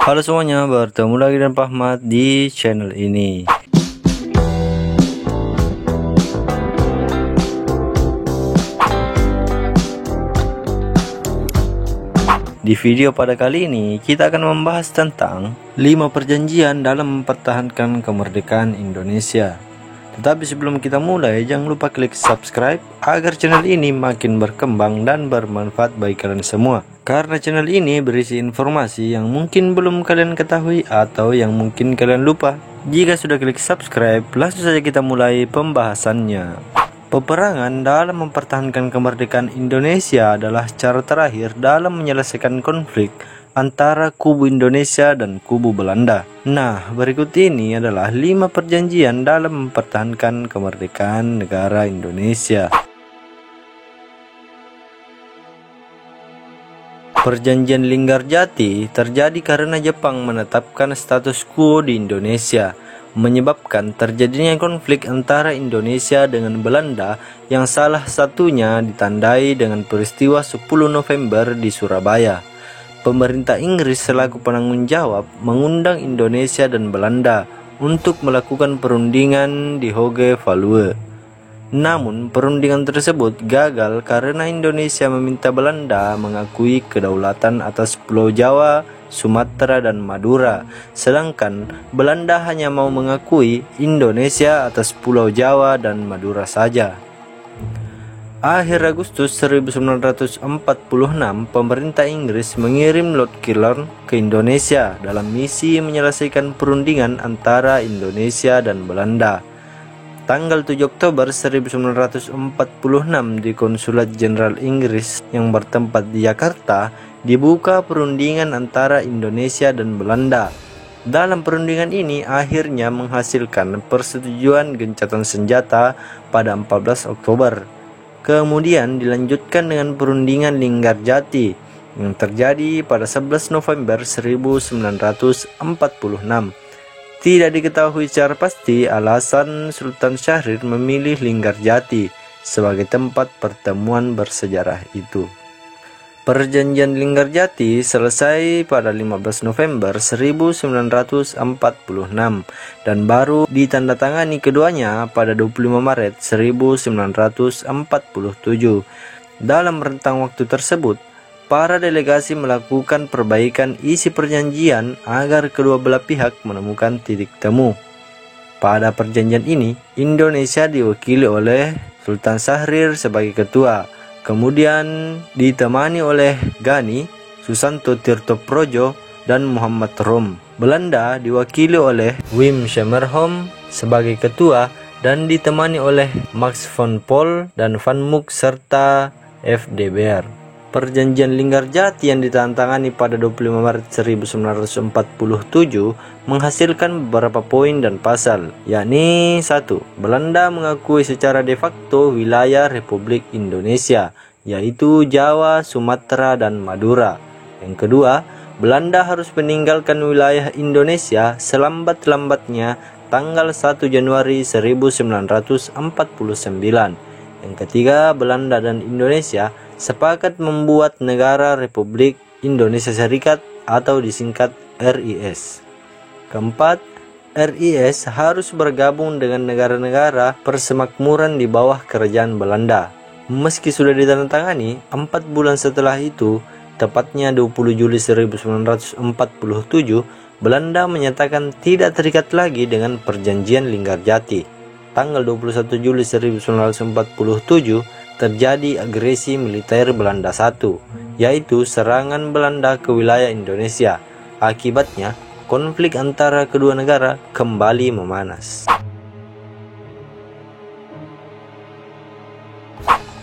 Halo semuanya, bertemu lagi dengan Pak Ahmad di channel ini. Di video pada kali ini kita akan membahas tentang 5 perjanjian dalam mempertahankan kemerdekaan Indonesia. Tetapi sebelum kita mulai, jangan lupa klik subscribe agar channel ini makin berkembang dan bermanfaat bagi kalian semua. Karena channel ini berisi informasi yang mungkin belum kalian ketahui atau yang mungkin kalian lupa. Jika sudah klik subscribe, langsung saja kita mulai pembahasannya. Peperangan dalam mempertahankan kemerdekaan Indonesia adalah cara terakhir dalam menyelesaikan konflik antara kubu Indonesia dan kubu Belanda. Nah, berikut ini adalah 5 perjanjian dalam mempertahankan kemerdekaan negara Indonesia. Perjanjian Linggarjati terjadi karena Jepang menetapkan status quo di Indonesia, menyebabkan terjadinya konflik antara Indonesia dengan Belanda yang salah satunya ditandai dengan peristiwa 10 November di Surabaya. Pemerintah Inggris selaku penanggung jawab mengundang Indonesia dan Belanda untuk melakukan perundingan di Hoge Valuwe. Namun perundingan tersebut gagal karena Indonesia meminta Belanda mengakui kedaulatan atas Pulau Jawa, Sumatera dan Madura, sedangkan Belanda hanya mau mengakui Indonesia atas Pulau Jawa dan Madura saja. Akhir Agustus 1946, pemerintah Inggris mengirim Lord Kirlon ke Indonesia dalam misi menyelesaikan perundingan antara Indonesia dan Belanda. Tanggal 7 Oktober 1946 di Konsulat Jenderal Inggris yang bertempat di Jakarta dibuka perundingan antara Indonesia dan Belanda. Dalam perundingan ini akhirnya menghasilkan persetujuan gencatan senjata pada 14 Oktober. Kemudian dilanjutkan dengan perundingan Linggarjati yang terjadi pada 11 November 1946. Tidak diketahui secara pasti alasan Sultan Syahrir memilih Linggarjati sebagai tempat pertemuan bersejarah itu. Perjanjian Linggarjati selesai pada 15 November 1946 dan baru ditandatangani keduanya pada 25 Maret 1947. Dalam rentang waktu tersebut, para delegasi melakukan perbaikan isi perjanjian agar kedua belah pihak menemukan titik temu. Pada perjanjian ini, Indonesia diwakili oleh Sultan Syahrir sebagai ketua, kemudian ditemani oleh Gani, Susanto Tirtoprojo, dan Muhammad Rom. Belanda diwakili oleh Wim Schemerholm sebagai ketua dan ditemani oleh Max von Paul dan Van Mook serta F. de Beer. Perjanjian Linggarjati yang ditandatangani pada 25 Maret 1947 menghasilkan beberapa poin dan pasal, yakni 1. Belanda mengakui secara de facto wilayah Republik Indonesia, yaitu Jawa, Sumatera, dan Madura. Yang kedua, Belanda harus meninggalkan wilayah Indonesia selambat-lambatnya tanggal 1 Januari 1949. Yang ketiga, Belanda dan Indonesia sepakat membuat negara Republik Indonesia Serikat atau disingkat RIS. Keempat, RIS harus bergabung dengan negara-negara persemakmuran di bawah kerajaan Belanda. Meski sudah ditandatangani, 4 bulan setelah itu, tepatnya 20 Juli 1947, Belanda menyatakan tidak terikat lagi dengan perjanjian Linggarjati. Tanggal 21 Juli 1947, terjadi agresi militer Belanda I, yaitu serangan Belanda ke wilayah Indonesia. Akibatnya, konflik antara kedua negara kembali memanas.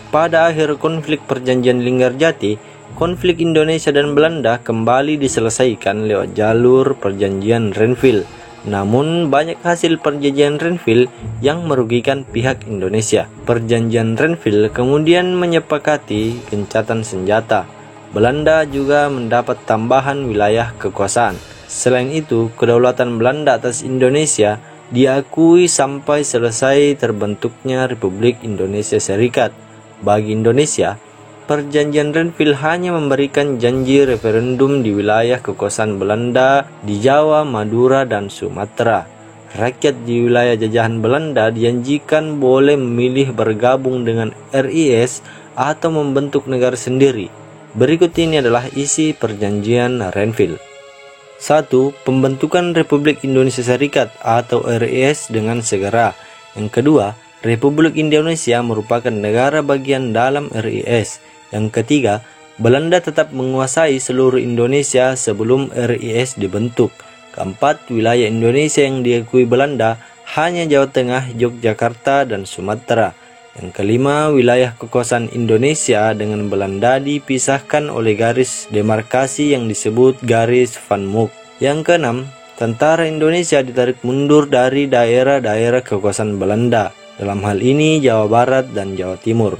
Pada akhir konflik perjanjian Linggarjati, konflik Indonesia dan Belanda kembali diselesaikan lewat jalur perjanjian Renville. Namun banyak hasil perjanjian Renville yang merugikan pihak Indonesia. Perjanjian Renville kemudian menyepakati gencatan senjata. Belanda juga mendapat tambahan wilayah kekuasaan. Selain itu, kedaulatan Belanda atas Indonesia diakui sampai selesai terbentuknya Republik Indonesia Serikat. Bagi Indonesia, Perjanjian Renville hanya memberikan janji referendum di wilayah kekuasaan Belanda di Jawa, Madura, dan Sumatera. Rakyat di wilayah jajahan Belanda dijanjikan boleh memilih bergabung dengan RIS atau membentuk negara sendiri. Berikut ini adalah isi Perjanjian Renville. 1. Pembentukan Republik Indonesia Serikat atau RIS dengan segera. Yang kedua, Republik Indonesia merupakan negara bagian dalam RIS. Yang ketiga, Belanda tetap menguasai seluruh Indonesia sebelum RIS dibentuk. Keempat, wilayah Indonesia yang diakui Belanda hanya Jawa Tengah, Yogyakarta, dan Sumatera. Yang kelima, wilayah kekuasaan Indonesia dengan Belanda dipisahkan oleh garis demarkasi yang disebut garis Van Mook. Yang keenam, tentara Indonesia ditarik mundur dari daerah-daerah kekuasaan Belanda, dalam hal ini Jawa Barat dan Jawa Timur.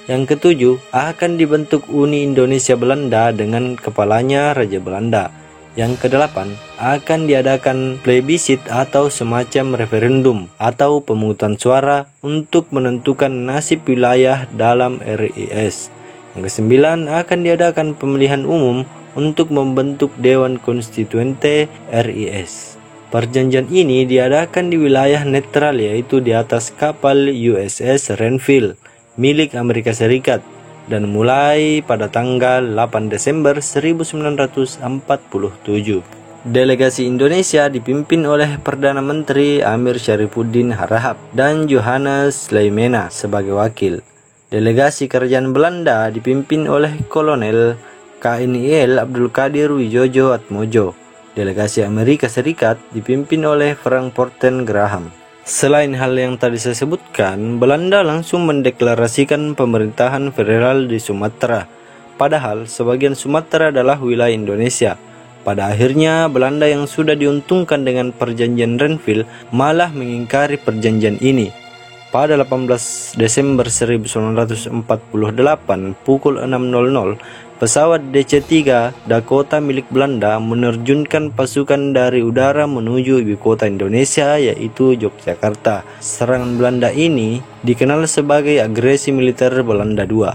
Yang ketujuh, akan dibentuk Uni Indonesia Belanda dengan kepalanya Raja Belanda. Yang kedelapan, akan diadakan plebisit atau semacam referendum atau pemungutan suara untuk menentukan nasib wilayah dalam RIS. Yang kesembilan, akan diadakan pemilihan umum untuk membentuk Dewan Konstituente RIS. Perjanjian ini diadakan di wilayah netral, yaitu di atas kapal USS Renville milik Amerika Serikat, dan mulai pada tanggal 8 Desember 1947. Delegasi Indonesia dipimpin oleh Perdana Menteri Amir Syarifuddin Harahap dan Johannes Leimena sebagai wakil. Delegasi Kerajaan Belanda dipimpin oleh Kolonel KNIL Abdul Qadir Wijojo Atmojo. Delegasi Amerika Serikat dipimpin oleh Frank Porten Graham. Selain hal yang tadi saya sebutkan, Belanda langsung mendeklarasikan pemerintahan federal di Sumatera. Padahal sebagian Sumatera adalah wilayah Indonesia. Pada akhirnya, Belanda yang sudah diuntungkan dengan Perjanjian Renville malah mengingkari perjanjian ini. Pada 18 Desember 1948 pukul 6.00, pesawat DC-3 Dakota milik Belanda menerjunkan pasukan dari udara menuju ibu kota Indonesia, yaitu Yogyakarta. Serangan Belanda ini dikenal sebagai agresi militer Belanda II.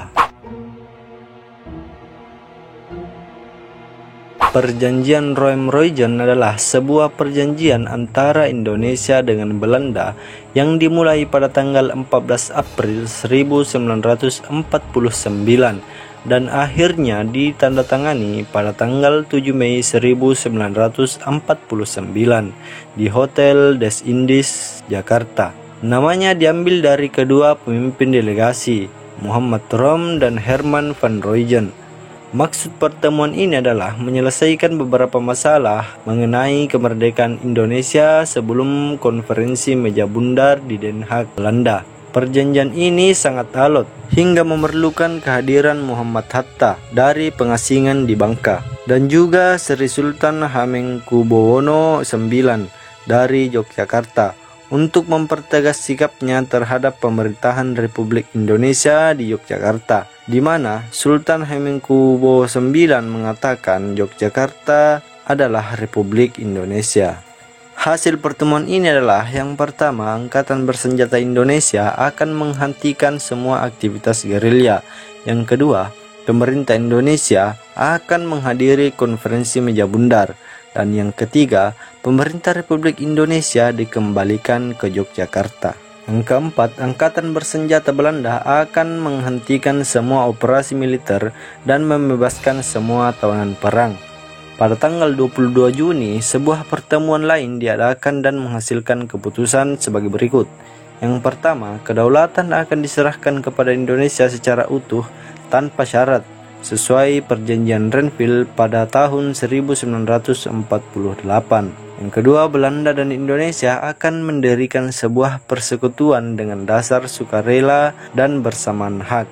Perjanjian Rome-Royjen adalah sebuah perjanjian antara Indonesia dengan Belanda yang dimulai pada tanggal 14 April 1949 dan akhirnya ditandatangani pada tanggal 7 Mei 1949 di Hotel des Indes, Jakarta. Namanya diambil dari kedua pemimpin delegasi, Muhammad Rom dan Herman van Royjen. Maksud pertemuan ini adalah menyelesaikan beberapa masalah mengenai kemerdekaan Indonesia sebelum konferensi meja bundar di Den Haag, Belanda. Perjanjian ini sangat alot hingga memerlukan kehadiran Muhammad Hatta dari pengasingan di Bangka dan juga Sri Sultan Hamengkubuwono IX dari Yogyakarta untuk mempertegas sikapnya terhadap pemerintahan Republik Indonesia di Yogyakarta, di mana Sultan Hamengkubuwono IX mengatakan Yogyakarta adalah Republik Indonesia. Hasil pertemuan ini adalah yang pertama, Angkatan Bersenjata Indonesia akan menghentikan semua aktivitas gerilya. Yang kedua, pemerintah Indonesia akan menghadiri konferensi meja bundar. Dan yang ketiga, pemerintah Republik Indonesia dikembalikan ke Yogyakarta. Yang keempat, Angkatan Bersenjata Belanda akan menghentikan semua operasi militer dan membebaskan semua tawanan perang. Pada tanggal 22 Juni, sebuah pertemuan lain diadakan dan menghasilkan keputusan sebagai berikut. Yang pertama, kedaulatan akan diserahkan kepada Indonesia secara utuh tanpa syarat, sesuai Perjanjian Renville pada tahun 1948. Yang kedua, Belanda dan Indonesia akan mendirikan sebuah persekutuan dengan dasar sukarela dan bersamaan hak.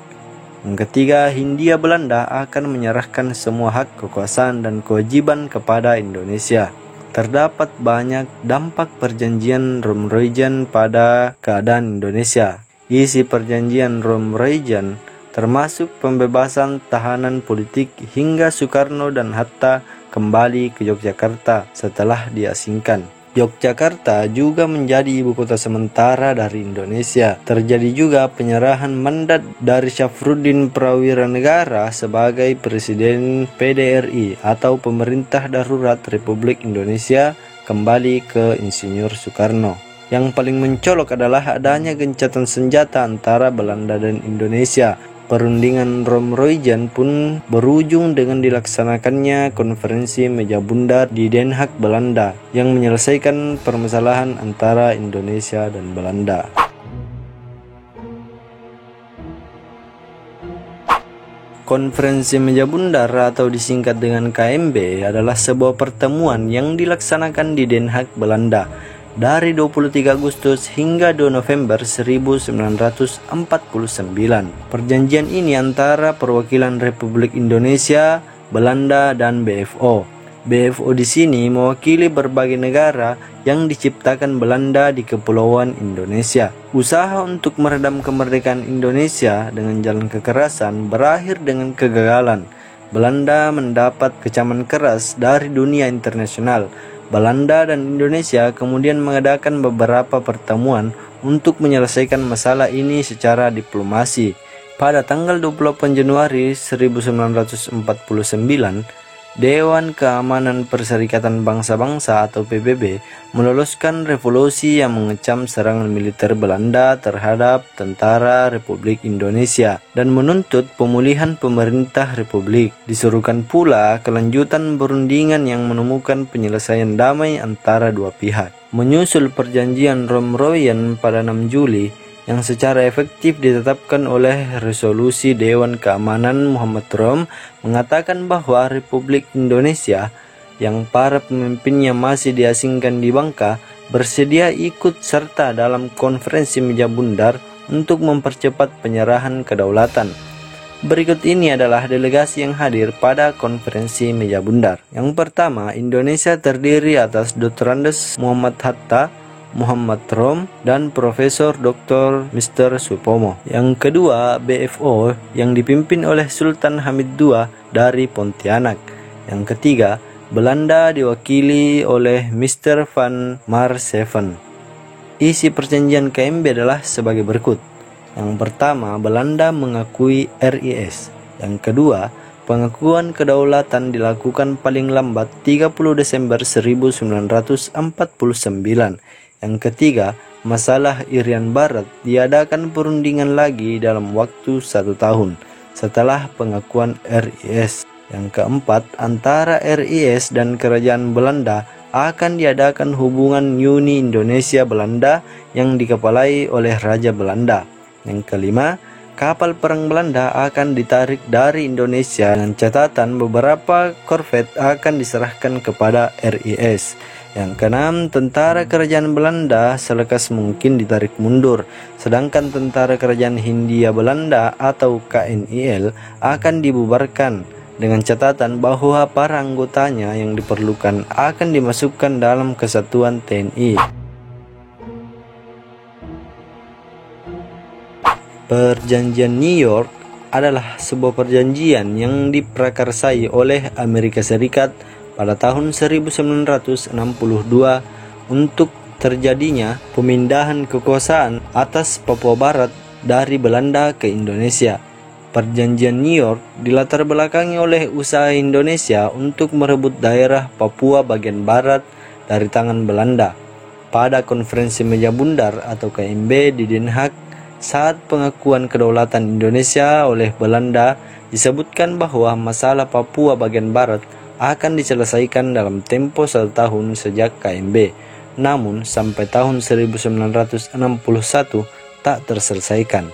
Yang ketiga, Hindia Belanda akan menyerahkan semua hak kekuasaan dan kewajiban kepada Indonesia. Terdapat banyak dampak perjanjian Rome-Royjen pada keadaan Indonesia. Isi perjanjian Rome-Royjen termasuk pembebasan tahanan politik hingga Soekarno dan Hatta kembali ke Yogyakarta setelah diasingkan. Yogyakarta juga menjadi ibu kota sementara dari Indonesia. Terjadi juga penyerahan mandat dari Syafruddin Prawiranegara sebagai Presiden PDRI atau Pemerintah Darurat Republik Indonesia kembali ke Insinyur Soekarno. Yang paling mencolok adalah adanya gencatan senjata antara Belanda dan Indonesia. Perundingan Romroijan pun berujung dengan dilaksanakannya konferensi meja bundar di Den Haag, Belanda, yang menyelesaikan permasalahan antara Indonesia dan Belanda. Konferensi meja bundar atau disingkat dengan KMB adalah sebuah pertemuan yang dilaksanakan di Den Haag, Belanda dari 23 Agustus hingga 2 November 1949. Perjanjian ini antara perwakilan Republik Indonesia, Belanda, dan BFO. BFO di sini mewakili berbagai negara yang diciptakan Belanda di Kepulauan Indonesia. Usaha untuk meredam kemerdekaan Indonesia dengan jalan kekerasan berakhir dengan kegagalan. Belanda mendapat kecaman keras dari dunia internasional. Belanda dan Indonesia kemudian mengadakan beberapa pertemuan untuk menyelesaikan masalah ini secara diplomasi. Pada tanggal 28 Januari 1949, Dewan Keamanan Perserikatan Bangsa-Bangsa atau PBB meloloskan revolusi yang mengecam serangan militer Belanda terhadap tentara Republik Indonesia dan menuntut pemulihan pemerintah Republik. Disuruhkan pula kelanjutan perundingan yang menemukan penyelesaian damai antara dua pihak. Menyusul perjanjian Romroijan pada 6 Juli yang secara efektif ditetapkan oleh resolusi Dewan Keamanan Muhammad Rom mengatakan bahwa Republik Indonesia yang para pemimpinnya masih diasingkan di Bangka bersedia ikut serta dalam konferensi meja bundar untuk mempercepat penyerahan kedaulatan. Berikut ini adalah delegasi yang hadir pada konferensi meja bundar. Yang pertama, Indonesia terdiri atas Dr. Andes Muhammad Hatta, Muhammad Rom, dan Profesor Dr. Mr. Supomo. Yang kedua, BFO yang dipimpin oleh Sultan Hamid II dari Pontianak. Yang ketiga, Belanda diwakili oleh Mr. Van Marseven. Isi perjanjian KMB adalah sebagai berikut. Yang pertama, Belanda mengakui RIS. Yang kedua, pengakuan kedaulatan dilakukan paling lambat 30 Desember 1949. Yang ketiga, masalah Irian Barat diadakan perundingan lagi dalam waktu 1 tahun setelah pengakuan RIS. Yang keempat, antara RIS dan Kerajaan Belanda akan diadakan hubungan Uni Indonesia Belanda yang dikepalai oleh Raja Belanda. Yang kelima, kapal perang Belanda akan ditarik dari Indonesia dengan catatan beberapa korvet akan diserahkan kepada RIS. Yang keenam, tentara kerajaan Belanda selekas mungkin ditarik mundur, sedangkan tentara kerajaan Hindia Belanda atau KNIL akan dibubarkan dengan catatan bahwa para anggotanya yang diperlukan akan dimasukkan dalam kesatuan TNI. Perjanjian New York adalah sebuah perjanjian yang diprakarsai oleh Amerika Serikat pada tahun 1962 untuk terjadinya pemindahan kekuasaan atas Papua Barat dari Belanda ke Indonesia. Perjanjian New York dilatar belakangi oleh usaha Indonesia untuk merebut daerah Papua bagian barat dari tangan Belanda. Pada konferensi meja bundar atau KMB di Den Haag saat pengakuan kedaulatan Indonesia oleh Belanda, disebutkan bahwa masalah Papua bagian barat akan diselesaikan dalam tempo 1 tahun sejak KMB, namun sampai tahun 1961 tak terselesaikan.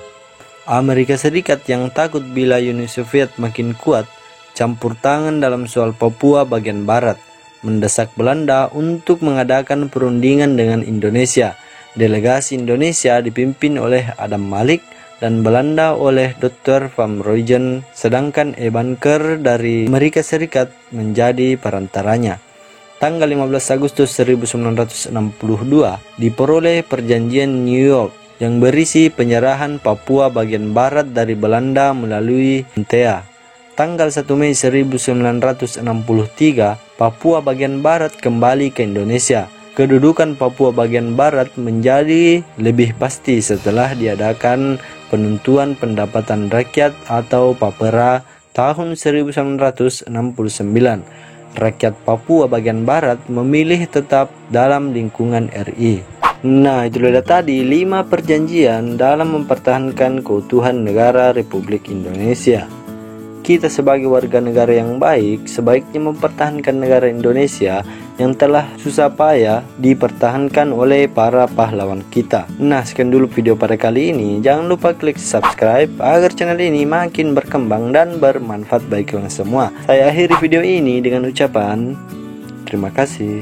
Amerika Serikat yang takut bila Uni Soviet makin kuat campur tangan dalam soal Papua bagian barat, mendesak Belanda untuk mengadakan perundingan dengan Indonesia. Delegasi Indonesia dipimpin oleh Adam Malik dan Belanda oleh Dr. Van Roijen, sedangkan Eban Kerr dari Amerika Serikat menjadi perantaranya. Tanggal 15 Agustus 1962 diperoleh perjanjian New York yang berisi penyerahan Papua bagian barat dari Belanda melalui Intea. Tanggal 1 Mei 1963, Papua bagian barat kembali ke Indonesia. kedudukan Papua bagian barat menjadi lebih pasti setelah diadakan penentuan pendapatan rakyat atau PAPERA tahun 1969. Rakyat Papua bagian barat memilih tetap dalam lingkungan RI. Nah, itu adalah tadi 5 perjanjian dalam mempertahankan keutuhan negara Republik Indonesia. Kita sebagai warga negara yang baik sebaiknya mempertahankan negara Indonesia yang telah susah payah dipertahankan oleh para pahlawan kita. Nah, sekian dulu video pada kali ini. Jangan lupa klik subscribe agar channel ini makin berkembang dan bermanfaat bagi kalian semua. Saya akhiri video ini dengan ucapan terima kasih.